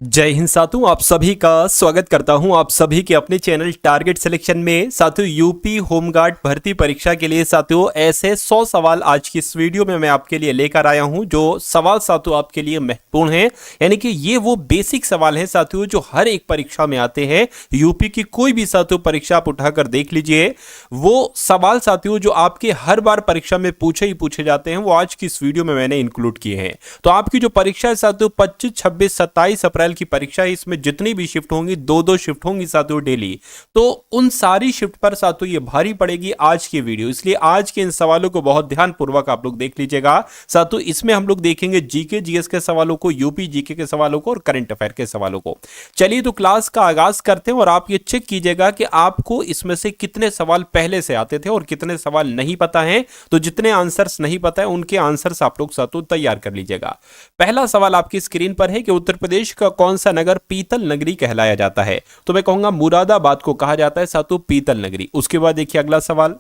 जय हिंद साथियों, आप सभी का स्वागत करता हूं आप सभी के अपने चैनल टारगेट सिलेक्शन में। साथियों, यूपी होमगार्ड भर्ती परीक्षा के लिए साथियों ऐसे 100 सवाल आज की इस वीडियो में मैं आपके लिए लेकर आया हूं, जो सवाल साथियों आपके लिए महत्वपूर्ण हैं। यानी कि ये वो बेसिक सवाल हैं साथियों जो हर एक परीक्षा में आते हैं। यूपी की कोई भी साथियों परीक्षा आप उठाकर देख लीजिए, वो सवाल साथियों जो आपके हर बार परीक्षा में पूछे ही पूछे जाते हैं, वो आज की इस वीडियो में मैंने इंक्लूड किए हैं। तो आपकी जो परीक्षा है साथियों 25, 26, 27 अप्रैल की परीक्षा है, इसमें जितनी भी शिफ्ट होंगी, दो दो शिफ्ट होंगी साथियों डेली। तो उन सारी शिफ्ट पर साथियों ये भारी पड़ेगी आज की वीडियो, इसलिए आज के इन सवालों को बहुत ध्यानपूर्वक आप लोग देख लीजिएगा। साथियों इसमें हम लोग देखेंगे जीके जीएस के सवालों को, यूपी जीके के सवालों को और करंट अफेयर के सवालों को। चलिए तो क्लास का आगाज करते हैं और आप ये चेक कीजिएगा कि आपको इसमें से कितने सवाल पहले से आते थे और कितने सवाल नहीं पता है। तो जितने आंसर्स नहीं पता है उनके आंसर्स आप लोग साथियों तैयार कर लीजिएगा। पहला सवाल आपकी स्क्रीन पर है कि उत्तर प्रदेश का कौन सा नगर पीतल नगरी कहलाया जाता है। तो मैं कहूंगा मुरादाबाद को कहा जाता है साथियों पीतल नगरी। उसके बाद देखिए अगला सवाल,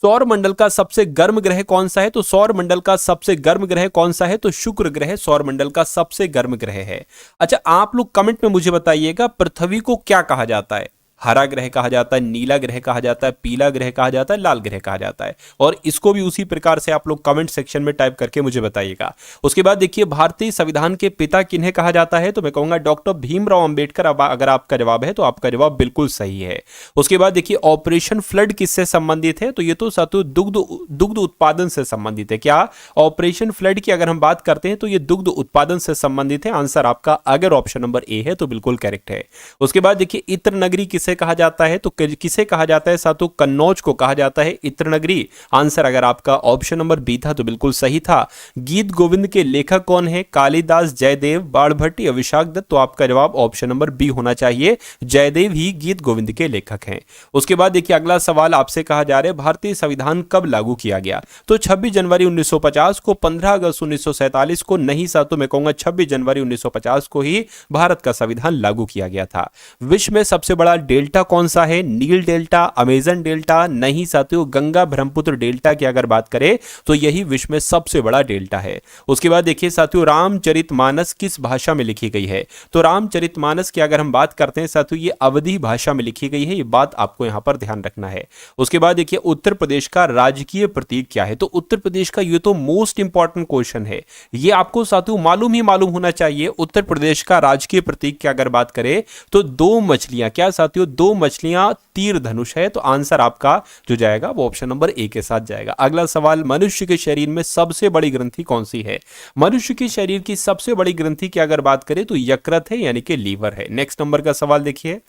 सौर मंडल का सबसे गर्म ग्रह कौन सा है। तो सौर मंडल का सबसे गर्म ग्रह कौन सा है, तो शुक्र ग्रह सौर मंडल का सबसे गर्म ग्रह है। अच्छा, आप लोग कमेंट में मुझे बताइएगा पृथ्वी को क्या कहा जाता है। हरा ग्रह कहा जाता है, नीला ग्रह कहा जाता है, पीला ग्रह कहा जाता है, लाल ग्रह कहा जाता है। और इसको भी उसी प्रकार से आप लोग कमेंट सेक्शन में टाइप करके मुझे बताइएगा। उसके बाद देखिए भारतीय संविधान के पिता किन्हें कहा जाता है। तो मैं कहूंगा डॉक्टर भीमराव अंबेडकर। अब अगर आपका जवाब है तो आपका जवाब बिल्कुल सही है। उसके बाद देखिए ऑपरेशन फ्लड किससे संबंधित है। तो ये तो साथियों दुग्ध उत्पादन से संबंधित है। क्या ऑपरेशन फ्लड की अगर हम बात करते हैं तो ये दुग्ध उत्पादन से संबंधित है। आंसर आपका अगर ऑप्शन नंबर ए है तो बिल्कुल करेक्ट है। उसके बाद देखिए इत्र नगरी किसे कहा जाता है। तो किसे कहा जाता है साथियों, कन्नौज को कहा जाता है इत्र नगरी। आंसर अगर आपका ऑप्शन नंबर बी था तो बिल्कुल सही था। गीत गोविंद के लेखक कौन है, कालिदास, जयदेव, बाणभट्ट या विशाख दत्त। तो आपका जवाब ऑप्शन नंबर बी होना चाहिए, जयदेव ही गीत गोविंद के लेखक हैं। उसके बाद देखिए अगला सवाल आपसे कहा जा रहा है भारतीय संविधान कब लागू किया गया। तो 26 जनवरी 1950 को, 15 अगस्त 1947 को। नहीं साथियों मैं कहूंगा 26 जनवरी 1950 को ही भारत का संविधान लागू किया गया था। विश्व में सबसे बड़ा डेल्टा कौन सा है, नील डेल्टा, अमेजन डेल्टा। नहीं साथियों गंगा ब्रह्मपुत्र डेल्टा की अगर बात करें तो यही विश्व में सबसे बड़ा डेल्टा है। उसके बाद देखिए साथियों रामचरितमानस किस भाषा में लिखी गई है। तो रामचरितमानस की अगर हम बात करते हैं साथियों ये अवधी भाषा में लिखी गई है। ये बात आपको यहां पर ध्यान रखना है। उसके बाद देखिए उत्तर प्रदेश का राजकीय प्रतीक क्या है। तो उत्तर प्रदेश का ये तो मोस्ट इंपॉर्टेंट क्वेश्चन है, ये आपको साथियों मालूम होना चाहिए। उत्तर प्रदेश का राजकीय प्रतीक की अगर बात करें तो दो मछलियां, क्या साथियों, दो मछलियां तीर धनुष है। तो आंसर आपका जो जाएगा वो ऑप्शन नंबर ए के साथ जाएगा। अगला सवाल, मनुष्य के शरीर में सबसे बड़ी ग्रंथि कौन सी है। मनुष्य के शरीर की सबसे बड़ी ग्रंथि की अगर बात करें तो यकृत है, यानी कि लीवर है। नेक्स्ट नंबर का सवाल देखिए,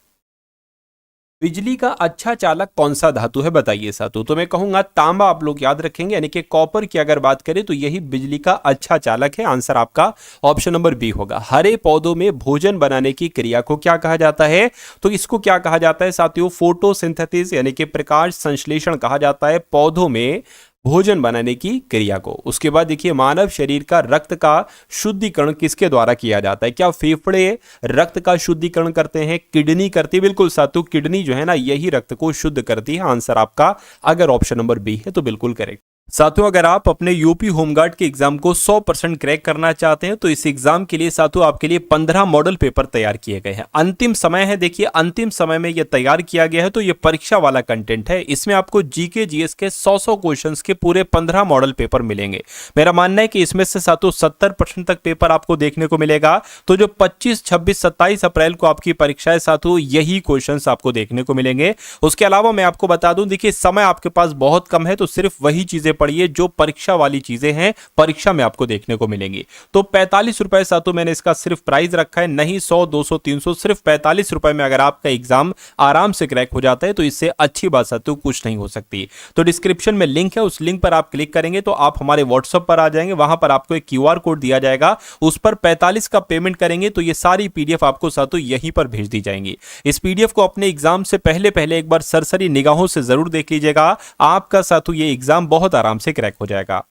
बिजली का अच्छा चालक कौन सा धातु है, बताइए साथियों। तो मैं कहूंगा तांबा आप लोग याद रखेंगे, यानी कि कॉपर की अगर बात करें तो यही बिजली का अच्छा चालक है। आंसर आपका ऑप्शन नंबर बी होगा। हरे पौधों में भोजन बनाने की क्रिया को क्या कहा जाता है। तो इसको क्या कहा जाता है साथियों, फोटोसिंथेसिस, यानी कि प्रकाश संश्लेषण कहा जाता है पौधों में भोजन बनाने की क्रिया को। उसके बाद देखिए मानव शरीर का रक्त का शुद्धिकरण किसके द्वारा किया जाता है। क्या फेफड़े रक्त का शुद्धिकरण करते हैं, किडनी करती है। बिल्कुल साथियों किडनी जो है ना यही रक्त को शुद्ध करती है। आंसर आपका अगर ऑप्शन नंबर बी है तो बिल्कुल करेक्ट। साथियों अगर आप अपने यूपी होमगार्ड के एग्जाम को 100% क्रैक करना चाहते हैं तो इस एग्जाम के लिए साथियों आपके लिए 15 मॉडल पेपर तैयार किए गए हैं। अंतिम समय है, देखिए अंतिम समय में यह तैयार किया गया है। तो यह परीक्षा वाला कंटेंट है, इसमें आपको जीके जीएस के 100 क्वेश्चंस के पूरे 15 मॉडल पेपर मिलेंगे। मेरा मानना है कि इसमें से साथियों 70% तक पेपर आपको देखने को मिलेगा। तो जो 25, 26, 27 अप्रैल को आपकी परीक्षा है साथियों यही क्वेश्चन आपको देखने को मिलेंगे। उसके अलावा मैं आपको बता दूं, देखिए समय आपके पास बहुत कम है, तो सिर्फ वही चीजें पढ़िए जो परीक्षा वाली चीजें हैं, परीक्षा में आपको देखने को मिलेंगी। तो 45 रुपए साथियों मैंने इसका सिर्फ प्राइस रखा है, नहीं 100, 200, 300, सिर्फ 45 रुपए में अगर आपका एग्जाम आराम से क्रैक हो जाता है तो इससे अच्छी बात साथियों कुछ नहीं हो सकती। तो डिस्क्रिप्शन में लिंक है, उस लिंक पर आप क्लिक करेंगे तो आप हमारे व्हाट्सएप पर आ जाएंगे। वहां पर आपको एक क्यूआर कोड दिया जाएगा, उस पर 45 का पेमेंट करेंगे तो ये सारी पीडीएफ आपको साथियों यहीं पर भेज दी जाएंगी। इस पीडीएफ को अपने एग्जाम से पहले एक बार सरसरी निगाहों से जरूर देख लीजिएगा। आपका साथियों ये एग्जाम बहुत आराम से क्रैक हो जाएगा।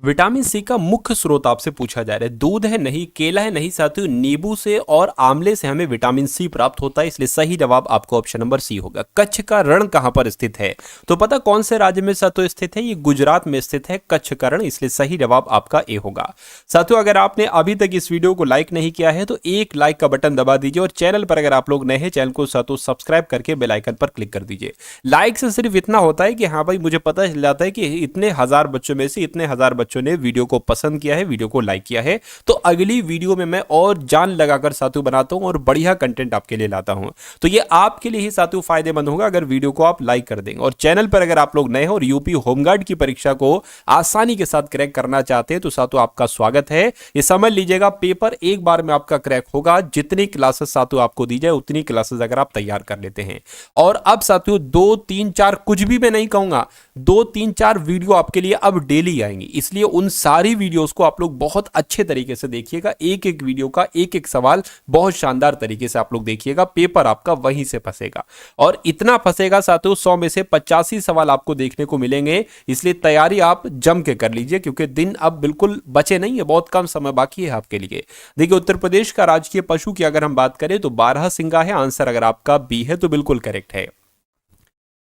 विटामिन सी का मुख्य स्रोत आपसे पूछा जा रहा है, दूध है नहीं, केला है नहीं साथियों, नींबू से और आंवले से हमें विटामिन सी प्राप्त होता है, इसलिए सही जवाब आपको ऑप्शन नंबर सी होगा। कच्छ का रण कहां पर स्थित है? तो पता कौन से राज्य में साथियों स्थित है? ये गुजरात में स्थित है कच्छ का रण, इसलिए सही जवाब आपका ए होगा। साथियों अगर आपने अभी तक इस वीडियो को लाइक नहीं किया है तो एक लाइक का बटन दबा दीजिए, और चैनल पर अगर आप लोग नए हैं चैनल को साथियों सब्सक्राइब करके बेल आइकन पर क्लिक कर दीजिए। लाइक से सिर्फ इतना होता है कि हाँ भाई मुझे पता चल जाता है कि इतने हजार बच्चों में से इतने हजार बच्चों ने वीडियो को पसंद किया है, वीडियो को लाइक किया है, तो अगली वीडियो में मैं और जान लगाकर साथियों बनाता हूं और बढ़िया कंटेंट आपके लिए लाता हूं। तो ये आपके लिए ही साथियों फायदेमंद होगा अगर वीडियो को आप लाइक कर देंगे। और चैनल पर अगर आप लोग नए हो और यूपी होमगार्ड की परीक्षा को आसानी के साथ क्रैक करना चाहते हैं तो साथियों आपका स्वागत है। ये समझ लीजिएगा पेपर एक बार में आपका क्रैक होगा, जितनी क्लासेस साथियों आपको दी जाए उतनी क्लासेस अगर आप तैयार कर लेते हैं। और अब साथियों 2 3 4 कुछ भी मैं नहीं कहूंगा, 2 3 4 वीडियो आपके लिए अब डेली आएंगी, इसलिए उन सारी वीडियोस को आप लोग बहुत अच्छे तरीके से देखिएगा। एक एक वीडियो का एक एक सवाल बहुत शानदार तरीके से आप लोग देखिएगा, पेपर आपका वहीं से फंसेगा। और इतना फंसेगा साथियों 100 में से 85 सवाल आपको देखने को मिलेंगे, इसलिए तैयारी आप जम के कर लीजिए, क्योंकि दिन अब बिल्कुल बचे नहीं है, बहुत कम समय बाकी है आपके लिए। देखिए उत्तर प्रदेश का राजकीय पशु की अगर हम बात करें तो बारहसिंगा है। आंसर अगर आपका बी है तो बिल्कुल करेक्ट है।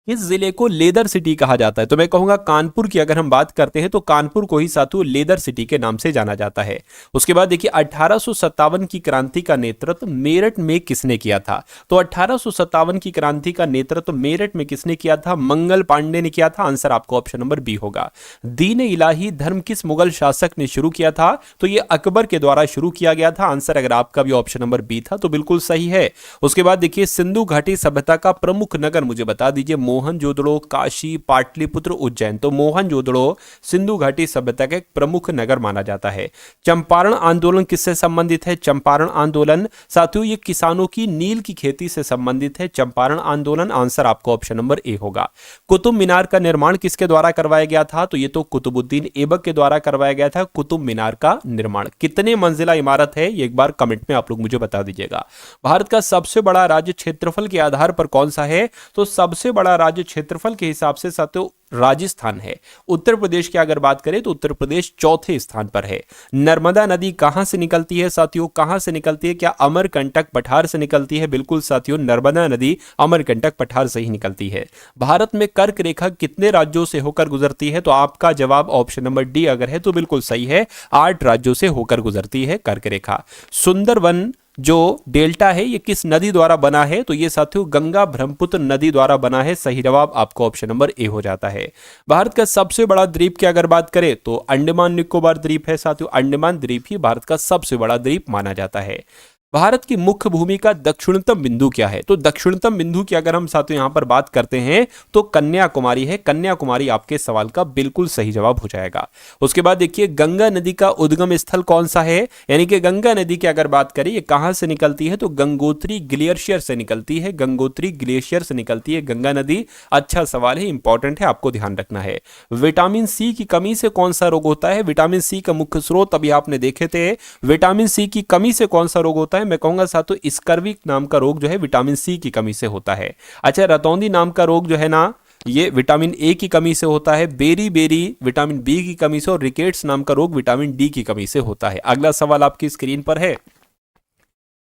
इस जिले को लेदर सिटी कहा जाता है, तो मैं कहूंगा कानपुर की अगर हम बात करते हैं तो कानपुर को ही साथियों लेदर सिटी के नाम से जाना जाता है। उसके बाद देखिए 1857 की क्रांति का नेतृत्व मेरठ में किसने किया था? तो 1857 की क्रांति का नेतृत्व मेरठ में किसने किया था? मंगल पांडे ने किया था। आंसर आपको ऑप्शन नंबर बी होगा। दीन इलाही धर्म किस मुगल शासक ने शुरू किया था? तो यह अकबर के द्वारा शुरू किया गया था। आंसर अगर आपका भी ऑप्शन नंबर बी था तो बिल्कुल सही है। उसके बाद देखिए सिंधु घाटी सभ्यता का प्रमुख नगर मुझे बता दीजिए। मोहनजोदड़ो, काशी, पाटलिपुत्र, उज्जैन। तो मोहनजोदड़ो सिंधु घाटी सभ्यता का एक प्रमुख नगर माना जाता है। चंपारण आंदोलन किससे संबंधित है? चंपारण आंदोलन साथियों ये किसानों की नील की खेती से संबंधित है, चंपारण आंदोलन। आंसर आपको ऑप्शन नंबर ए होगा। कुतुब मीनार का निर्माण किसके द्वारा करवाया गया था? तो ये तो कुतुबुद्दीन ऐबक के द्वारा करवाया गया था कुतुब मीनार का निर्माण। कितने मंजिला इमारत है ये एक बार कमेंट में आप लोग मुझे बता दीजिएगा। भारत का सबसे बड़ा राज्य क्षेत्रफल के आधार पर कौन सा है? तो सबसे बड़ा राज्य क्षेत्रफल के हिसाब से साथियों राजस्थान है। उत्तर प्रदेश की अगर बात करें तो उत्तर प्रदेश चौथे स्थान पर है। नर्मदा नदी कहां से निकलती है साथियों? कहां से निकलती है? क्या अमरकंटक पठार से निकलती है? बिल्कुल साथियों नर्मदा नदी अमरकंटक पठार से ही निकलती है। भारत में कर्क रेखा कितने राज्यों से होकर गुजरती है? तो आपका जवाब ऑप्शन नंबर डी अगर है तो बिल्कुल सही है, 8 राज्यों से होकर गुजरती है कर्क रेखा। सुंदरवन जो डेल्टा है ये किस नदी द्वारा बना है? तो ये साथियों गंगा ब्रह्मपुत्र नदी द्वारा बना है। सही जवाब आपको ऑप्शन नंबर ए हो जाता है। भारत का सबसे बड़ा द्वीप की अगर बात करें तो अंडमान निकोबार द्वीप है साथियों। अंडमान द्वीप ही भारत का सबसे बड़ा द्वीप माना जाता है। भारत की मुख्य भूमि का दक्षिणतम बिंदु क्या है? तो दक्षिणतम बिंदु की अगर हम साथियों यहां पर बात करते हैं तो कन्याकुमारी है। कन्याकुमारी आपके सवाल का बिल्कुल सही जवाब हो जाएगा। उसके बाद देखिए गंगा नदी का उद्गम स्थल कौन सा है? यानी कि गंगा नदी की अगर बात करें ये कहां से निकलती है? तो गंगोत्री ग्लेशियर से निकलती है। गंगोत्री ग्लेशियर से निकलती है गंगा नदी। अच्छा सवाल है, इंपॉर्टेंट है, आपको ध्यान रखना है। विटामिन सी की कमी से कौन सा रोग होता है? विटामिन सी का मुख्य स्रोत अभी आपने देखे थे। विटामिन सी की कमी से कौन सा रोग होता है? मैं कहूंगा साथियों स्कर्वी नाम का रोग जो है विटामिन सी की कमी से होता है। अच्छा रतौंधी नाम का रोग जो है ना ये विटामिन ए की कमी से होता है। बेरी बेरी विटामिन बी की कमी से, और रिकेट्स नाम का रोग विटामिन डी की कमी से होता है। अगला सवाल आपकी स्क्रीन पर है।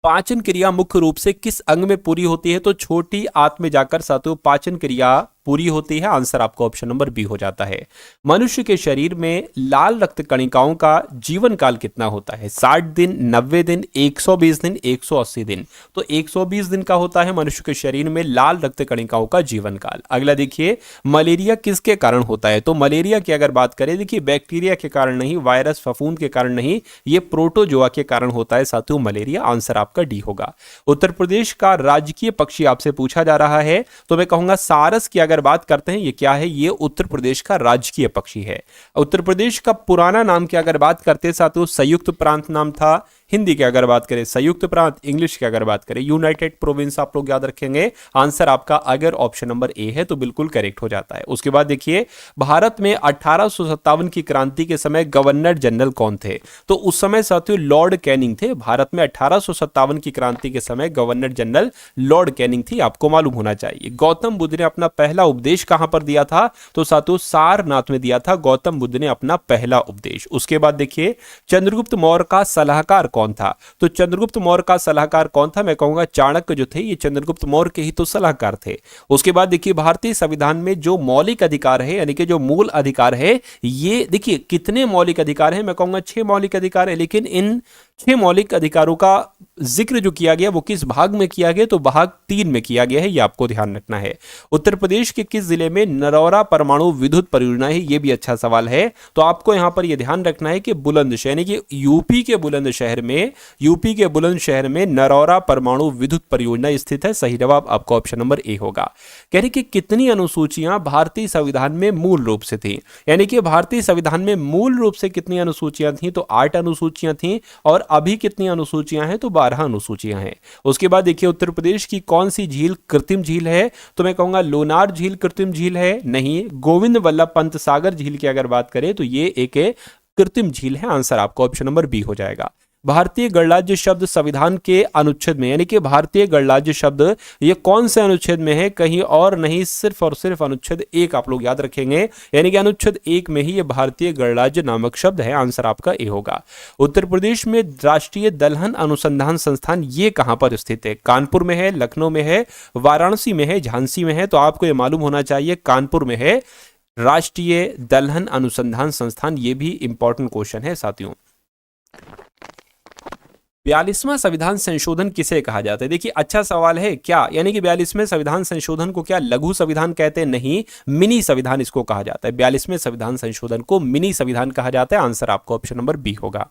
पाचन क्रिया मुख्य रूप से किस अंग में पूरी होती है? तो छोटी आंत में जाकर साथियों पाचन क्रिया पूरी होती है। आंसर आपको ऑप्शन नंबर बी हो जाता है। मनुष्य के शरीर में लाल रक्त कणिकाओं का जीवन काल कितना होता है? 60 दिन, 90 दिन, 120 दिन, 180 दिन। तो 120 दिन का होता है मनुष्य के शरीर में लाल रक्त कणिकाओं का जीवन काल। अगला देखिए मलेरिया किसके कारण होता है? तो मलेरिया की अगर बात करें देखिए बैक्टीरिया के कारण नहीं, वायरस फफूंद के कारण नहीं, ये प्रोटोजोआ के कारण होता है साथियों मलेरिया। आंसर आपका डी होगा। उत्तर प्रदेश का राजकीय पक्षी आपसे पूछा जा रहा है तो मैं कहूंगा सारस की अगर बात करते हैं ये क्या है? ये उत्तर प्रदेश का राजकीय पक्षी है। उत्तर प्रदेश का पुराना नाम की अगर बात करते हैं साथियों संयुक्त प्रांत नाम था, हिंदी की अगर बात करें संयुक्त प्रांत, इंग्लिश की अगर बात करें यूनाइटेड प्रोविंस आप लोग याद रखेंगे। आंसर आपका अगर ऑप्शन नंबर ए है तो बिल्कुल करेक्ट हो जाता है। उसके बाद देखिए भारत में 1857 की क्रांति के समय गवर्नर जनरल कौन थे? तो उस समय साथियों लॉर्ड कैनिंग थे। भारत में 1857 की क्रांति के समय गवर्नर जनरल लॉर्ड कैनिंग थी, आपको मालूम होना चाहिए। गौतम बुद्ध ने अपना पहला उपदेश कहां पर दिया था? तो साथियों सारनाथ में दिया था गौतम बुद्ध ने अपना पहला उपदेश। उसके बाद देखिए चंद्रगुप्त मौर्य का सलाहकार कौन था? तो चंद्रगुप्त मौर्य का सलाहकार कौन था? मैं कहूंगा चाणक्य जो थे ये चंद्रगुप्त मौर्य के ही तो सलाहकार थे। उसके बाद देखिए भारतीय संविधान में जो मौलिक अधिकार है यानी कि जो मूल अधिकार है, ये देखिए कितने मौलिक अधिकार हैं? मैं कहूंगा 6 मौलिक अधिकार है। लेकिन इन 6 मौलिक अधिकारों का जिक्र जो किया गया वो किस भाग में किया गया? तो भाग 3 में किया गया है, ये आपको ध्यान रखना है। उत्तर प्रदेश के किस जिले में नरौरा परमाणु विद्युत परियोजना है? ये भी अच्छा सवाल है। तो आपको यहां पर यह ध्यान रखना है कि बुलंदशहर यानी कि यूपी के बुलंदशहर में नरौरा परमाणु विद्युत परियोजना स्थित है। सही जवाब आपका ऑप्शन नंबर ए होगा। कह रहे कि कितनी अनुसूचियां भारतीय संविधान में मूल रूप से थी, यानी कि भारतीय संविधान में मूल रूप से कितनी अनुसूचियां थी? तो 8 अनुसूचियां थी। और अभी कितनी अनुसूचियां हैं? तो 12 अनुसूचियां हैं। उसके बाद देखिए उत्तर प्रदेश की कौन सी झील कृत्रिम झील है? तो मैं कहूंगा लोनार झील कृत्रिम झील है, नहीं। गोविंद वल्लभ पंत सागर झील की अगर बात करें तो ये एक कृत्रिम झील है। आंसर आपका ऑप्शन नंबर बी हो जाएगा। भारतीय गणराज्य शब्द संविधान के अनुच्छेद में यानी कि भारतीय गणराज्य शब्द ये कौन से अनुच्छेद में है? कहीं और नहीं, सिर्फ और सिर्फ अनुच्छेद 1 आप लोग याद रखेंगे, यानी कि अनुच्छेद 1 में ही ये भारतीय गणराज्य नामक शब्द है। आंसर आपका ए होगा। उत्तर प्रदेश में राष्ट्रीय दलहन अनुसंधान संस्थान ये कहां पर स्थित है? कानपुर में है, लखनऊ में है, वाराणसी में है, झांसी में है? तो आपको ये मालूम होना चाहिए कानपुर में है राष्ट्रीय दलहन अनुसंधान संस्थान। ये भी इंपॉर्टेंट क्वेश्चन है साथियों। 42वां संविधान संशोधन किसे कहा जाता है? देखिए अच्छा सवाल है क्या, यानी कि 42वें संविधान संशोधन को क्या लघु संविधान कहते हैं? नहीं, मिनी संविधान इसको कहा जाता है। 42वें संविधान संशोधन को मिनी संविधान कहा जाता है। आंसर आपका ऑप्शन नंबर बी होगा।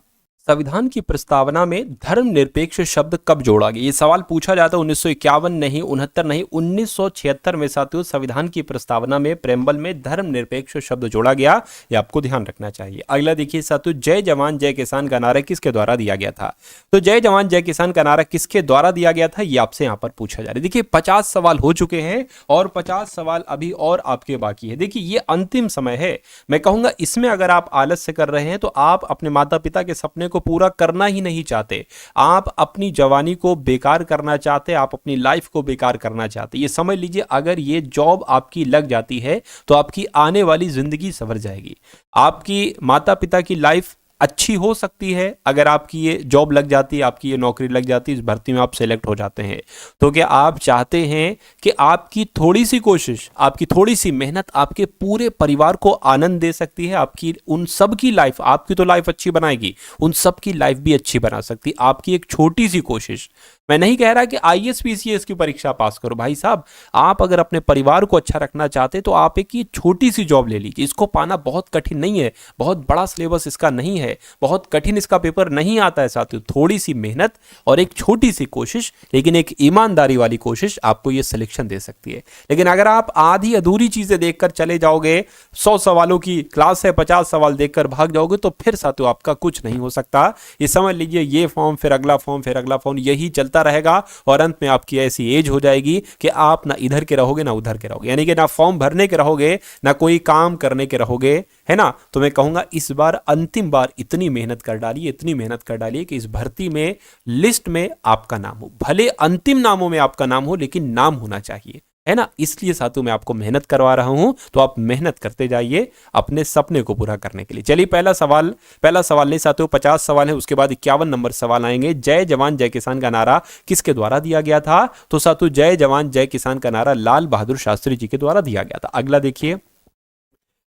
संविधान की प्रस्तावना में धर्मनिरपेक्ष शब्द कब जोड़ा गया? ये सवाल पूछा जाता है 1951 नहीं, 69 नहीं, 1976 में साथियों संविधान की प्रस्तावना में प्रेम्बल में धर्मनिरपेक्ष शब्द जोड़ा गया। ये आपको ध्यान रखना चाहिए। अगला देखिए साथियों जय जवान जय किसान का नारा किसके द्वारा दिया गया था? तो जय जवान जय किसान का नारा किसके द्वारा दिया गया था ये आपसे यहां पर पूछा जा रहा है। देखिए 50 सवाल हो चुके हैं और 50 सवाल अभी और आपके बाकी है। देखिए ये अंतिम समय है। मैं कहूंगा इसमें अगर आप आलस्य कर रहे हैं तो आप अपने माता पिता के सपने को पूरा करना ही नहीं चाहते, आप अपनी जवानी को बेकार करना चाहते, आप अपनी लाइफ को बेकार करना चाहते। ये समझ लीजिए अगर ये जॉब आपकी लग जाती है तो आपकी आने वाली जिंदगी संवर जाएगी। आपकी माता पिता की लाइफ अच्छी हो सकती है अगर आपकी ये जॉब लग जाती है, आपकी ये नौकरी लग जाती है, इस भर्ती में आप सेलेक्ट हो जाते हैं। तो क्या आप चाहते हैं कि आपकी थोड़ी सी कोशिश, आपकी थोड़ी सी मेहनत आपके पूरे परिवार को आनंद दे सकती है? आपकी उन सब की लाइफ, आपकी तो लाइफ अच्छी बनाएगी, उन सब की लाइफ भी अच्छी बना सकती है आपकी एक छोटी सी कोशिश। मैं नहीं कह रहा कि आईएएस पीसीएस की परीक्षा पास करो भाई साहब, आप अगर अपने परिवार को अच्छा रखना चाहते तो आप एक ये छोटी सी जॉब ले लीजिए। इसको पाना बहुत कठिन नहीं है, बहुत बड़ा सिलेबस इसका नहीं है, बहुत कठिन इसका पेपर नहीं आता है साथियों। थोड़ी सी मेहनत और एक छोटी सी कोशिश, लेकिन एक ईमानदारी वाली कोशिश आपको ये सिलेक्शन दे सकती है। लेकिन अगर आप आधी अधूरी चीजें देखकर चले जाओगे, 100 सवालों की क्लास है 50 सवाल देखकर भाग जाओगे, तो फिर साथियों आपका कुछ नहीं हो सकता। ये समझ लीजिए ये फॉर्म फिर अगला फॉर्म फिर अगला फॉर्म यही चलता रहेगा और अंत में आपकी ऐसी एज हो जाएगी कि आप ना इधर के रहोगे ना उधर के रहोगे, यानी कि ना फॉर्म भरने के रहोगे ना कोई काम करने के रहोगे, है ना। तो मैं कहूंगा इस बार अंतिम बार इतनी मेहनत कर डालिए, इतनी मेहनत कर डालिए कि इस भर्ती में लिस्ट में आपका नाम हो। भले अंतिम नामों में आपका नाम हो लेकिन नाम होना चाहिए, है ना। इसलिए साथियों मैं आपको मेहनत करवा रहा हूं, तो आप मेहनत करते जाइए अपने सपने को पूरा करने के लिए। चलिए पहला सवाल नहीं साथियों 50 सवाल है, उसके बाद 51 नंबर सवाल आएंगे। जय जवान जय किसान का नारा किसके द्वारा दिया गया था? तो साथियों जय जवान जय किसान का नारा लाल बहादुर शास्त्री जी के द्वारा दिया गया था। अगला देखिए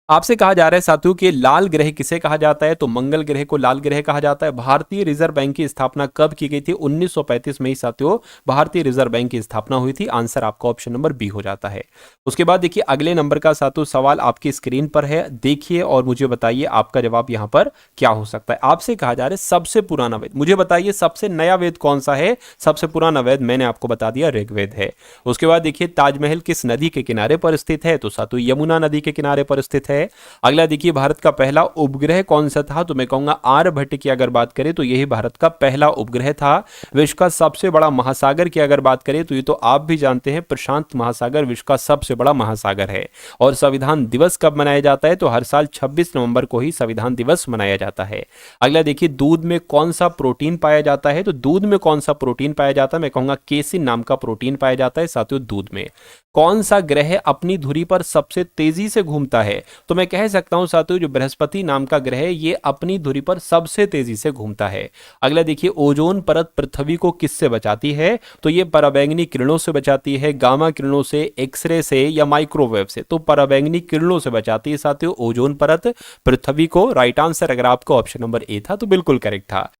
आपसे कहा जा रहा है साथियों कि लाल ग्रह किसे कहा जाता है? तो मंगल ग्रह को लाल ग्रह कहा जाता है। भारतीय रिजर्व बैंक की स्थापना कब की गई थी? 1935 में ही साथियों भारतीय रिजर्व बैंक की स्थापना हुई थी। आंसर आपका ऑप्शन नंबर बी हो जाता है। उसके बाद देखिए अगले नंबर का साथियों सवाल आपकी स्क्रीन पर है, देखिए और मुझे बताइए आपका जवाब यहां पर क्या हो सकता है। आपसे कहा जा रहा है सबसे पुराना वेद, मुझे बताइए सबसे नया वेद कौन सा है? सबसे पुराना वेद मैंने आपको बता दिया ऋग्वेद है। उसके बाद देखिए ताजमहल किस नदी के किनारे पर स्थित है? तो साथियों यमुना नदी के किनारे पर स्थित है। है। अगला देखिए भारत का पहला उपग्रह कौन सा था, तो मैं कहूंगा आर्यभट्ट की अगर बात करें तो यही भारत का पहला उपग्रह था। विश्व का सबसे बड़ा महासागर की अगर बात करें तो ये तो आप भी जानते हैं, प्रशांत महासागर विश्व का सबसे बड़ा महासागर है। और संविधान दिवस कब मनाया जाता है, तो हर साल 26 नवंबर को ही संविधान दिवस मनाया जाता है। अगला देखिए दूध में कौन सा प्रोटीन पाया जाता है, तो दूध में कौन सा प्रोटीन पाया जाता है, मैं कहूंगा केसिन नाम का प्रोटीन पाया जाता है साथियों दूध में। कौन सा ग्रह अपनी धुरी पर सबसे तेजी से घूमता है, तो मैं कह सकता हूं साथियों जो बृहस्पति नाम का ग्रह है ये अपनी धुरी पर सबसे तेजी से घूमता है। अगला देखिए ओजोन परत पृथ्वी को किससे बचाती है, तो ये पराबैंगनी किरणों से बचाती है, गामा किरणों से, एक्सरे से या माइक्रोवेव से, तो पराबैंगनी किरणों से बचाती है साथियों ओजोन परत पृथ्वी को। राइट आंसर अगर आपको ऑप्शन नंबर ए था तो बिल्कुल करेक्ट था।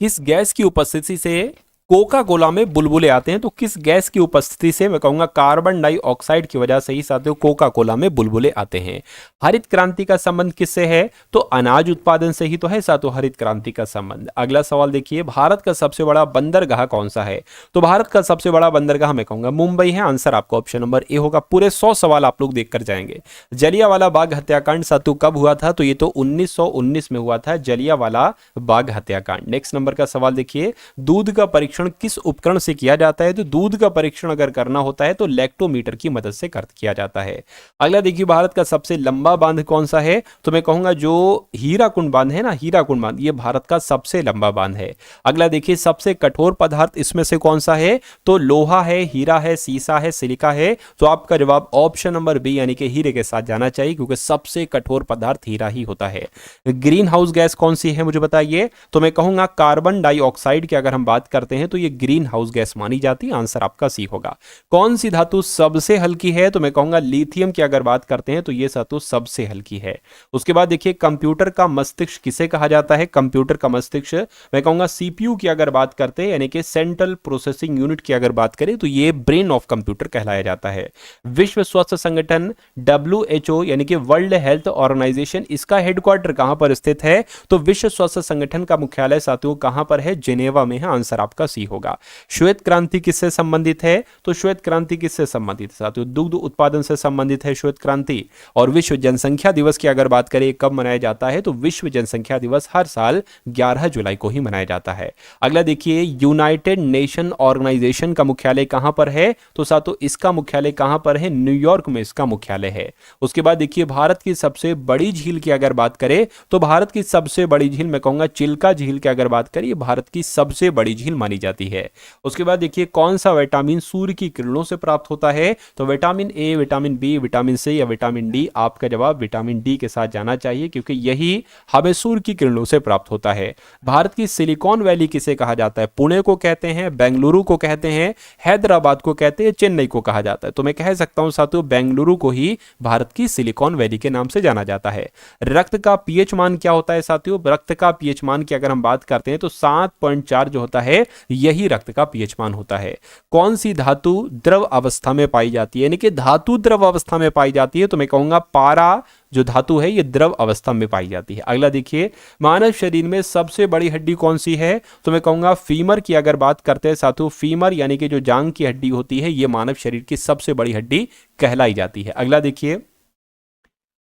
किस गैस की उपस्थिति से कोका कोला में बुलबुले आते हैं, तो किस गैस की उपस्थिति से, मैं कहूंगा कार्बन डाइऑक्साइड की वजह से ही साथियों कोका कोला में बुलबुले आते हैं। हरित क्रांति का संबंध किससे है, तो अनाज उत्पादन से ही तो है साथियों हरित क्रांति का संबंध। अगला सवाल देखिए भारत का सबसे बड़ा बंदरगाह कौन सा है, तो भारत का सबसे बड़ा बंदरगाह मैं कहूंगा मुंबई है। आंसर आपका ऑप्शन नंबर ए होगा। पूरे 100 सवाल आप लोग देखकर जाएंगे। जलियांवाला बाग हत्याकांड साथियों कब हुआ था, तो ये तो 1919 में हुआ था जलियांवाला बाग हत्याकांड। नेक्स्ट नंबर का सवाल देखिए दूध का परीक्षण किस उपकरण से किया जाता है, तो दूध का परीक्षण अगर करना होता है तो लैक्टोमीटर की मदद से किया जाता है। अगला देखिए भारत का सबसे लंबा बांध कौन सा है, तो मैं कहूंगा जो हीराकुंड बांध है ना, हीराकुंड बांध ये भारत का सबसे लंबा बांध है। अगला देखिए सबसे कठोर पदार्थ इसमें से कौन सा है, तो लोहा है, हीरा है, सीसा है, सिलिका है, तो आपका जवाब ऑप्शन नंबर बी यानी कि हीरे के साथ जाना चाहिए क्योंकि सबसे कठोर पदार्थ हीरा ही होता है। ग्रीन हाउस गैस कौन सी है मुझे बताइए, तो मैं कहूंगा कार्बन डाइऑक्साइड की अगर हम बात करते हैं तो ये ग्रीन हाउस गैस मानी जाती है। आंसर आपका सी होगा। कौन सी धातु सबसे हल्की है, तो मैं कहूंगा लिथियम की अगर बात करते हैं तो ये धातु सबसे हल्की है। उसके बाद देखिए कंप्यूटर का मस्तिष्क किसे कहा जाता है, कंप्यूटर का मस्तिष्क मैं कहूंगा सीपीयू की अगर बात करते हैं यानी कि सेंट्रल प्रोसेसिंग यूनिट की अगर बात करें तो ये ब्रेन ऑफ कंप्यूटर कहलाया जाता है। विश्व स्वास्थ्य संगठन WHO यानी कि वर्ल्ड हेल्थ ऑर्गेनाइजेशन इसका हेडक्वार्टर कहां पर स्थित है, तो विश्व स्वास्थ्य संगठन का मुख्यालय साथियों कहां पर है, जिनेवा में है। आंसर आपका सी होगा। श्वेत क्रांति किससे संबंधित है, तो श्वेत क्रांति किससे संबंधित है साथियों, दुग्ध उत्पादन से संबंधित है श्वेत क्रांति। और विश्व जनसंख्या दिवस की अगर बात करें कब मनाया जाता है, तो विश्व जनसंख्या दिवस हर साल 11 जुलाई को ही मनाया जाता है। अगला देखिए यूनाइटेड नेशन ऑर्गेनाइजेशन का मुख्यालय कहां पर है, तो साथियों इसका मुख्यालय कहां पर है, न्यूयॉर्क में इसका मुख्यालय है। उसके बाद देखिए भारत की सबसे बड़ी झील की अगर बात करें तो भारत की सबसे बड़ी झील मैं कहूंगा चिल्का झील की अगर बात करें भारत की सबसे बड़ी झील मानी जाती है। उसके बाद देखिए कौन सा विटामिन सूर्य की किरणों से प्राप्त होता है, तो vitamin A, vitamin B, vitamin C या विटामिन डी। आपका जवाब विटामिन डी के साथ जाना चाहिए क्योंकि यही हमें सूर्य की किरणों से प्राप्त होता है। भारत की सिलिकॉन वैली किसे कहा जाता है, पुणे को कहते हैं, बेंगलुरु को कहते हैं, हैदराबाद को कहते हैं, चेन्नई को कहा जाता है, तो मैं कह सकता हूं साथियों बेंगलुरु को ही भारत की सिलिकॉन वैली के नाम से जाना जाता है। रक्त का पीएच मान क्या होता है साथियों, रक्त का पीएच मान की अगर हम बात करते हैं तो 7.4 जो होता है यही रक्त का पीएच मान होता है। कौन सी धातु द्रव अवस्था में पाई जाती है, यानी कि धातु द्रव अवस्था में पाई जाती है, तो मैं कहूंगा पारा जो धातु है ये द्रव अवस्था में पाई जाती है। अगला देखिए मानव शरीर में सबसे बड़ी हड्डी कौन सी है, तो मैं कहूंगा फीमर की अगर बात करते हैं साथियों, फीमर यानी कि जो जांग की हड्डी होती है ये मानव शरीर की सबसे बड़ी हड्डी कहलाई जाती है। अगला देखिए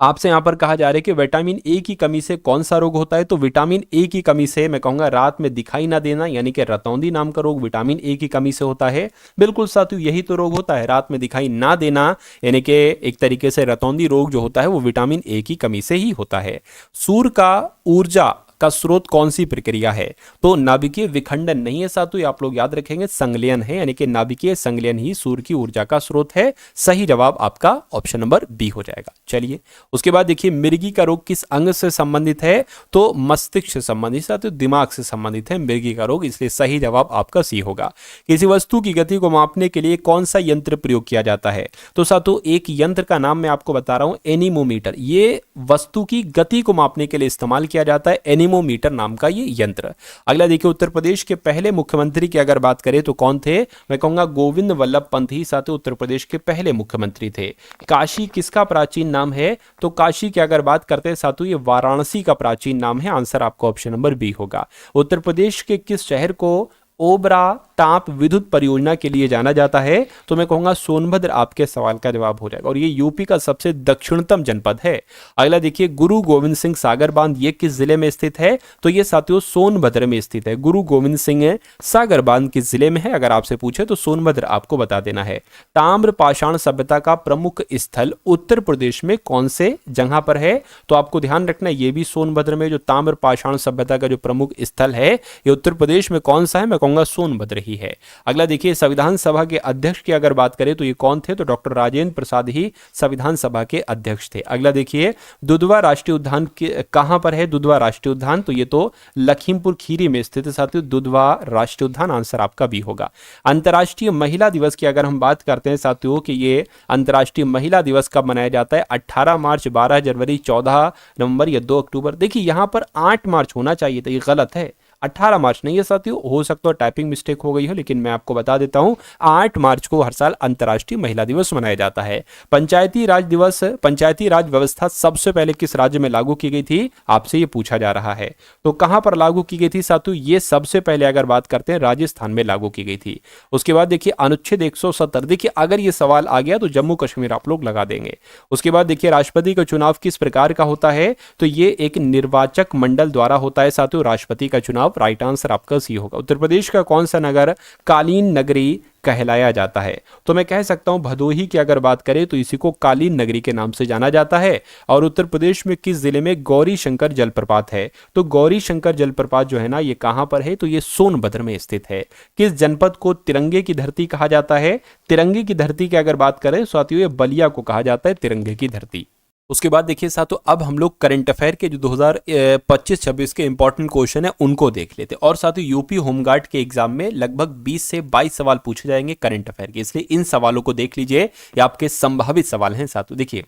आपसे यहां पर कहा जा रहा है कि विटामिन ए की कमी से कौन सा रोग होता है, तो विटामिन ए की कमी से मैं कहूंगा रात में दिखाई ना देना यानी कि रतौंधी नाम का रोग विटामिन ए की कमी से होता है। बिल्कुल साथियों यही तो रोग होता है, रात में दिखाई ना देना यानी कि एक तरीके से रतौंधी रोग जो होता है वो विटामिन ए की कमी से ही होता है। सूर्य का ऊर्जा का स्रोत कौन सी प्रक्रिया है, तो नाभिकीय विखंडन नहीं है साथियों, आप लोग याद रखेंगे संगलयन है यानी कि नाभिकीय संगलयन ही सूर्य की ऊर्जा का स्रोत है। सही जवाब आपका ऑप्शन नंबर बी हो जाएगा। चलिए उसके बाद देखिए मिर्गी का रोग किस अंग से संबंधित है, तो मस्तिष्क से संबंधित साथियों दिमाग से संबंधित है मिर्गी का रोग, इसलिए सही जवाब आपका सी होगा। किसी वस्तु की गति को मापने के लिए कौन सा यंत्र प्रयोग किया जाता है, तो साथियों एक यंत्र का नाम मैं आपको बता रहा हूं एनीमोमीटर। ये वस्तु की गति को मापने के लिए इस्तेमाल किया जाता है, एनीमोमीटर नाम का ये यंत्र। अगला देखिए उत्तर प्रदेश के पहले मुख्यमंत्री की अगर बात करें तो कौन थे, मैं कहूंगा गोविंद वल्लभ पंत ही साथियों उत्तर प्रदेश के पहले मुख्यमंत्री थे। काशी किसका प्राचीन नाम है, तो काशी की अगर बात करते हैं साथियों ये वाराणसी का प्राचीन नाम है। आंसर आपका ऑप्शन नंबर बी होगा। उत्तर प्रदेश के किस शहर को ओबरा टाप विद्युत परियोजना के लिए जाना जाता है? तो मैं कहूंगा सोनभद्र आपके सवाल का जवाब हो जाएगा, और ये यूपी का सबसे दक्षिणतम जनपद है। अगला देखिए, गुरु गोविंद सिंह सागर बांध ये किस जिले में स्थित है? तो ये साथियों सोनभद्र में स्थित है। गुरु गोविंद सिंह सागर बांध किस जिले में है? अगर आपसे पूछे तो सोनभद्र आपको बता देना है। ताम्र पाषाण सभ्यता का प्रमुख स्थल उत्तर प्रदेश में कौन से जगह पर है? तो आपको ध्यान रखना है ये भी सोनभद्र में, जो ताम्र पाषाण सभ्यता का जो प्रमुख स्थल है ये उत्तर प्रदेश में कौन सा है? मैं कहूंगा सोनभद्र ही है। अगला देखिए, संविधान सभा के अध्यक्ष की अगर बात करें तो ये कौन थे? तो डॉक्टर राजेंद्र प्रसाद ही संविधान सभा के अध्यक्ष थे। अगला देखिए, दुधवा राष्ट्रीय उद्यान कहां पर है? दुधवा राष्ट्रीय उद्यान तो ये तो लखीमपुर खीरी में स्थित है साथियों, दुधवा राष्ट्रीय उद्यान आंसर आपका भी होगा। अंतर्राष्ट्रीय महिला दिवस की अगर हम बात करते हैं साथियों कि ये अंतर्राष्ट्रीय महिला दिवस कब मनाया जाता है? 18 मार्च, 12 जनवरी, 14 नवंबर या 2 अक्टूबर। देखिए यहां पर 8 मार्च होना चाहिए था, ये गलत है, 18 मार्च नहीं है साथियों, हो सकता है टाइपिंग मिस्टेक हो गई हो, लेकिन मैं आपको बता देता हूं 8 मार्च को हर साल अंतर्राष्ट्रीय महिला दिवस मनाया जाता है। पंचायती राज दिवस, पंचायती राज व्यवस्था सबसे पहले किस राज्य में लागू की गई थी? आपसे ये पूछा जा रहा है। तो कहां पर लागू की गई थी साथियों? ये सबसे पहले अगर बात करते हैं राजस्थान में लागू की गई थी। उसके बाद देखिए अनुच्छेद 170, देखिए अगर ये सवाल आ गया तो जम्मू कश्मीर आप लोग लगा देंगे। उसके बाद देखिए राष्ट्रपति का चुनाव किस प्रकार का होता है? तो ये एक निर्वाचक मंडल द्वारा होता है साथियों राष्ट्रपति का चुनाव। राइट आंसर आपका सी होगा। उत्तर प्रदेश का कौन सा नगर कालीन नगरी कहलाया जाता है? तो मैं कह सकता हूं भदोही की अगर बात करें तो इसी को कालीन नगरी के नाम से जाना जाता है। और उत्तर प्रदेश में किस जिले में गौरी शंकर जलप्रपात है? तो गौरी शंकर जलप्रपात जो है ना ये कहां पर है? तो ये सोनभद्र में स्थित है। किस जनपद को तिरंगे की धरती कहा जाता है? तिरंगे की धरती की अगर बात करें साथियों ये बलिया को कहा जाता है तिरंगे की धरती। उसके बाद देखिए साथियों अब हम लोग करंट अफेयर के जो 2025-26 के इंपॉर्टेंट क्वेश्चन है उनको देख लेते हैं। और साथियों यूपी होमगार्ड के एग्जाम में लगभग 20 से 22 सवाल पूछे जाएंगे करंट अफेयर के, इसलिए इन सवालों को देख लीजिए, ये आपके संभावित सवाल हैं साथियों। देखिए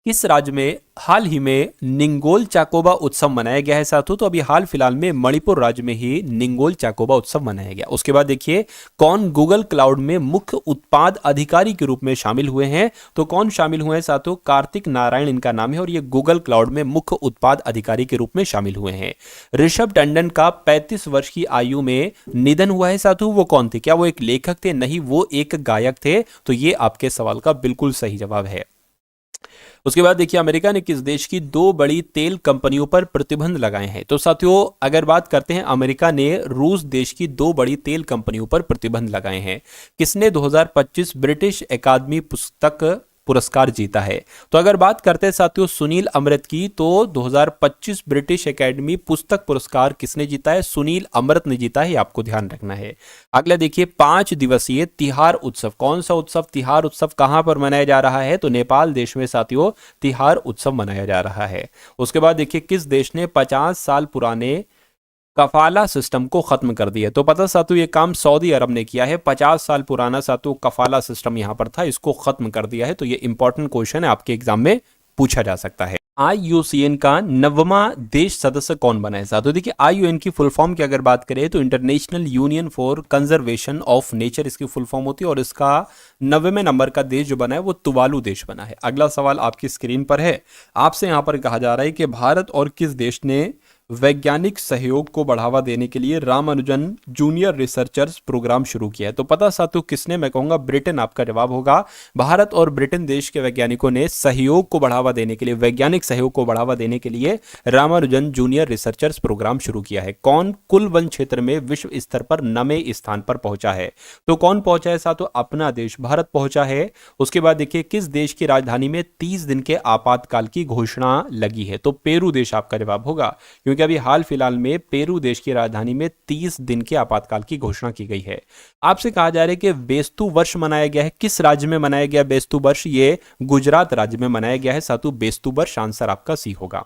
किस राज्य में हाल ही में निंगोल चाकोबा उत्सव मनाया गया है साथियों? तो अभी हाल फिलहाल में मणिपुर राज्य में ही निंगोल चाकोबा उत्सव मनाया गया। उसके बाद देखिए कौन गूगल क्लाउड में मुख्य उत्पाद अधिकारी के रूप में शामिल हुए हैं? तो कौन शामिल हुए हैं साथियों? कार्तिक नारायण इनका नाम है और ये गूगल क्लाउड में मुख्य उत्पाद अधिकारी के रूप में शामिल हुए हैं। ऋषभ टंडन का 35 वर्ष की आयु में निधन हुआ है साथियों, वो कौन थे? क्या वो एक लेखक थे? नहीं, वो एक गायक थे। तो ये आपके सवाल का बिल्कुल सही जवाब है। उसके बाद देखिए अमेरिका ने किस देश की 2 बड़ी तेल कंपनियों पर प्रतिबंध लगाए हैं? तो साथियों अगर बात करते हैं अमेरिका ने रूस देश की 2 बड़ी तेल कंपनियों पर प्रतिबंध लगाए हैं। किसने 2025 ब्रिटिश एकेडमी पुस्तक पुरस्कार जीता है? तो अगर बात करते हैं साथियों सुनील अमृत की, तो 2025 ब्रिटिश एकेडमी पुस्तक पुरस्कार किसने जीता है? सुनील अमृत ने जीता है, आपको ध्यान रखना है। अगला देखिए 5 दिवसीय तिहार उत्सव, कौन सा उत्सव? तिहार उत्सव कहां पर मनाया जा रहा है? तो नेपाल देश में साथियों तिहार उत्सव मनाया जा रहा है। उसके बाद देखिए किस देश ने 50 साल पुराने कफाला सिस्टम को खत्म कर दिया? तो पता साथियों ये काम सऊदी अरब ने किया है। 50 साल पुराना साथियों कफाला सिस्टम यहां पर था, इसको खत्म कर दिया है। तो ये इंपॉर्टेंट क्वेश्चन है, आपके एग्जाम में पूछा जा सकता है। IUCN का 9वां देश सदस्य कौन बना है साथियों? देखिए IUCN की फुल फॉर्म की अगर बात करें तो international union for conservation of nature इसकी फुल फॉर्म होती है, और इसका 9वें नंबर का देश जो बना है वो तुवालू देश बना है। अगला सवाल आपकी स्क्रीन पर है, आपसे यहां पर कहा जा रहा है कि भारत और किस देश ने वैज्ञानिक सहयोग को बढ़ावा देने के लिए रामानुजन जूनियर रिसर्चर्स प्रोग्राम शुरू किया है? तो पता साथियों किसने? मैं कहूंगा ब्रिटेन आपका जवाब होगा। भारत और ब्रिटेन देश के वैज्ञानिकों ने सहयोग को बढ़ावा देने के लिए, वैज्ञानिक सहयोग को बढ़ावा देने के लिए रामानुजन जूनियर रिसर्चर्स प्रोग्राम शुरू किया है। कौन कुल वन क्षेत्र में विश्व स्तर पर 9वें स्थान पर पहुंचा है? तो कौन पहुंचा है साथियों? अपना देश भारत पहुंचा है। उसके बाद देखिए किस देश की राजधानी में 30 दिन के आपातकाल की घोषणा लगी है? तो पेरू देश आपका जवाब होगा, क्योंकि अभी हाल फिलहाल में पेरू देश की राजधानी में 30 दिन के आपातकाल की घोषणा की गई है। आपसे कहा जा रहा है कि बेस्तु वर्ष मनाया गया है, किस राज्य में मनाया गया बेस्तु वर्ष? ये गुजरात राज्य में मनाया गया है साथियों बेस्तु वर्ष, आंसर आपका सी होगा।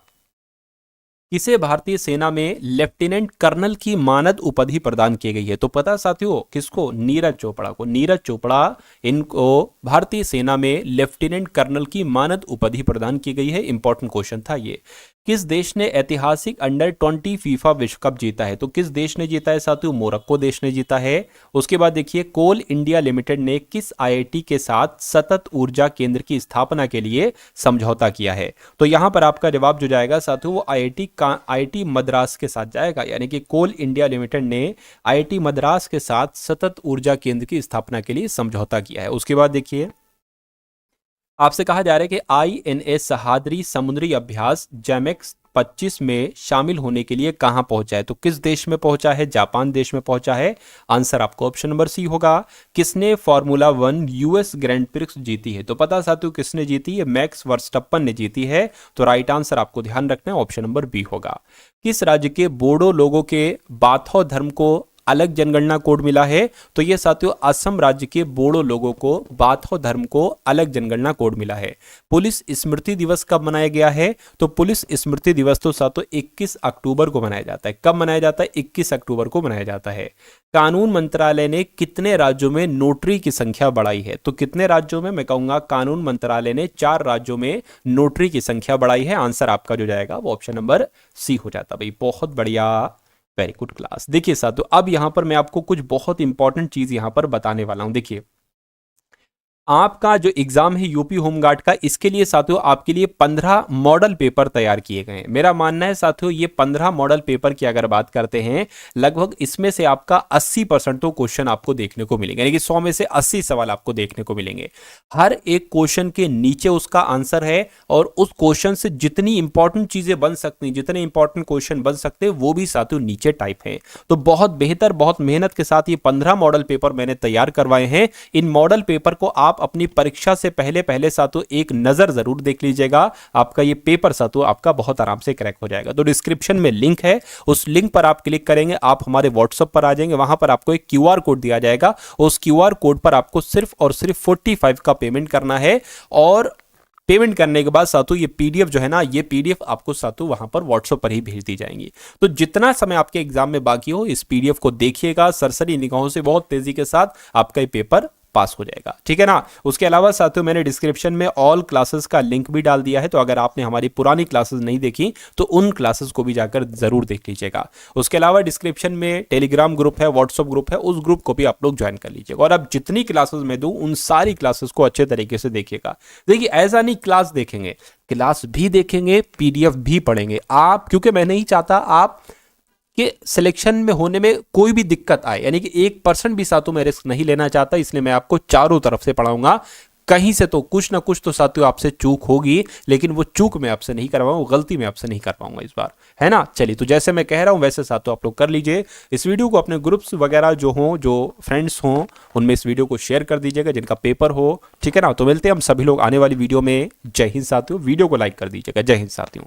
किसे भारतीय सेना में लेफ्टिनेंट कर्नल की मानद उपाधि प्रदान की गई है? तो पता साथियों किसको? नीरज चोपड़ा को। नीरज चोपड़ा इनको भारतीय सेना में लेफ्टिनेंट कर्नल की मानद उपाधि प्रदान की गई है। इंपॉर्टेंट क्वेश्चन था ये। किस देश ने ऐतिहासिक अंडर-20 फीफा विश्व कप जीता है? तो किस देश ने जीता है साथियों? मोरक्को देश ने जीता है। उसके बाद देखिए, कोल इंडिया लिमिटेड ने किस आईआईटी के साथ सतत ऊर्जा केंद्र की स्थापना के लिए समझौता किया है? तो यहां पर आपका जवाब जो जाएगा साथियों वो आईआईटी मद्रास के साथ जाएगा, यानी कि कोल इंडिया लिमिटेड ने आईआईटी मद्रास के साथ सतत ऊर्जा केंद्र की स्थापना के लिए समझौता किया है। उसके बाद देखिए, आपसे कहा जा रहा है कि आईएनएस सहाद्री समुद्री अभ्यास जैमेक्स 25 में शामिल होने के लिए कहां पहुंचा है? तो किस देश में पहुंचा है? जापान देश में पहुंचा है। आंसर आपको ऑप्शन नंबर सी होगा। किसने फॉर्मूला 1 यूएस ग्रैंड प्रिक्स जीती है? तो पता साथियों किसने जीती है? मैक्स वर्स्टप्पन ने जीती है। तो राइट आंसर आपको ध्यान रखना है, ऑप्शन नंबर बी होगा। किस राज्य के बोडो लोगों के बाथो धर्म को अलग जनगणना कोड मिला है? तो ये साथियों असम राज्य के बोडो लोगों को बाथो धर्म को अलग जनगणना कोड मिला है। पुलिस स्मृति दिवस कब मनाया गया है? तो पुलिस स्मृति दिवस तो साथियों 21 अक्टूबर को मनाया जाता है। कब मनाया जाता है? 21 अक्टूबर को मनाया जाता है। कानून मंत्रालय ने कितने राज्यों में नोटरी की संख्या बढ़ाई है? तो कितने राज्यों में? मैं कहूंगा कानून मंत्रालय ने 4 राज्यों में नोटरी की संख्या बढ़ाई है। आंसर आपका जो जाएगा वो ऑप्शन नंबर सी हो जाता। भाई बहुत बढ़िया, वेरी गुड क्लास। देखिए साथियों, अब यहां पर मैं आपको कुछ बहुत इंपॉर्टेंट चीज यहां पर बताने वाला हूं। देखिए, आपका जो एग्जाम है यूपी होमगार्ड का, इसके लिए साथियों आपके लिए 15 मॉडल पेपर तैयार किए गए हैं। मेरा मानना है साथियों ये 15 मॉडल पेपर की अगर बात करते हैं, लगभग इसमें से आपका 80% तो क्वेश्चन आपको देखने को मिलेंगे, यानी कि 100 में से 80 सवाल आपको देखने को मिलेंगे। हर एक क्वेश्चन के नीचे उसका आंसर है, और उस क्वेश्चन से जितनी इंपॉर्टेंट चीजें बन सकती, जितने इंपॉर्टेंट क्वेश्चन बन सकते हैं वो भी साथियों नीचे टाइप है। तो बहुत बेहतर, बहुत मेहनत के साथ ये 15 मॉडल पेपर मैंने तैयार करवाए हैं। इन मॉडल पेपर को आप अपनी परीक्षा से पहले साथियों एक नजर जरूर देख लीजिएगा। आपका ये पेपर साथियों आपका बहुत आराम से क्रैक हो जाएगा। तो डिस्क्रिप्शन में लिंक है, उस लिंक पर आप क्लिक करेंगे, आप हमारे व्हाट्सएप पर आ जाएंगे, वहां पर आपको एक क्यूआर कोड दिया जाएगा। उस क्यूआर कोड पर आपको सिर्फ और सिर्फ 45 का पेमेंट करना है, और पेमेंट करने के बाद साथियों ये पीडीएफ जो है ना, ये पीडीएफ आपको साथियों वहां पर व्हाट्सएप पर ही भेज दी जाएंगी। तो जितना समय आपके एग्जाम में बाकी हो, इस पीडीएफ को देखिएगा सरसरी निगाहों से, बहुत तेजी के साथ आपका ये पेपर पास हो जाएगा, ठीक है ना। उसके अलावा साथियों मैंने डिस्क्रिप्शन में ऑल क्लासेस का लिंक भी डाल दिया है, तो अगर आपने हमारी पुरानी क्लासेस नहीं देखी तो उन क्लासेस को भी जाकर जरूर देख लीजिएगा। उसके अलावा डिस्क्रिप्शन में टेलीग्राम ग्रुप है, व्हाट्सएप ग्रुप है, उस ग्रुप को भी आप लोग ज्वाइन कर लीजिएगा। और अब जितनी क्लासेस मैं दूं उन सारी क्लासेस को अच्छे तरीके से देखिएगा। देखिए ऐसा नहीं क्लास देखेंगे, क्लास भी देखेंगे, पीडीएफ भी पढ़ेंगे आप, क्योंकि मैं नहीं चाहता आप कि सिलेक्शन में होने में कोई भी दिक्कत आए, यानी कि 1% भी साथियों मैं रिस्क नहीं लेना चाहता। इसलिए मैं आपको चारों तरफ से पढ़ाऊंगा। कहीं से तो कुछ ना कुछ तो साथियों आपसे चूक होगी, लेकिन वो चूक मैं आपसे नहीं करवाऊंगा, वो गलती मैं आपसे नहीं कर पाऊंगा इस बार, है ना। चलिए, तो जैसे मैं कह रहा हूं वैसे साथियों आप लोग कर लीजिए। इस वीडियो को अपने ग्रुप्स वगैरह जो हों, जो फ्रेंड्स हों, उनमें इस वीडियो को शेयर कर दीजिएगा जिनका पेपर हो, ठीक है ना। तो मिलते हैं हम सभी लोग आने वाली वीडियो में। जय हिंद साथियों, वीडियो को लाइक कर दीजिएगा। जय हिंद साथियों।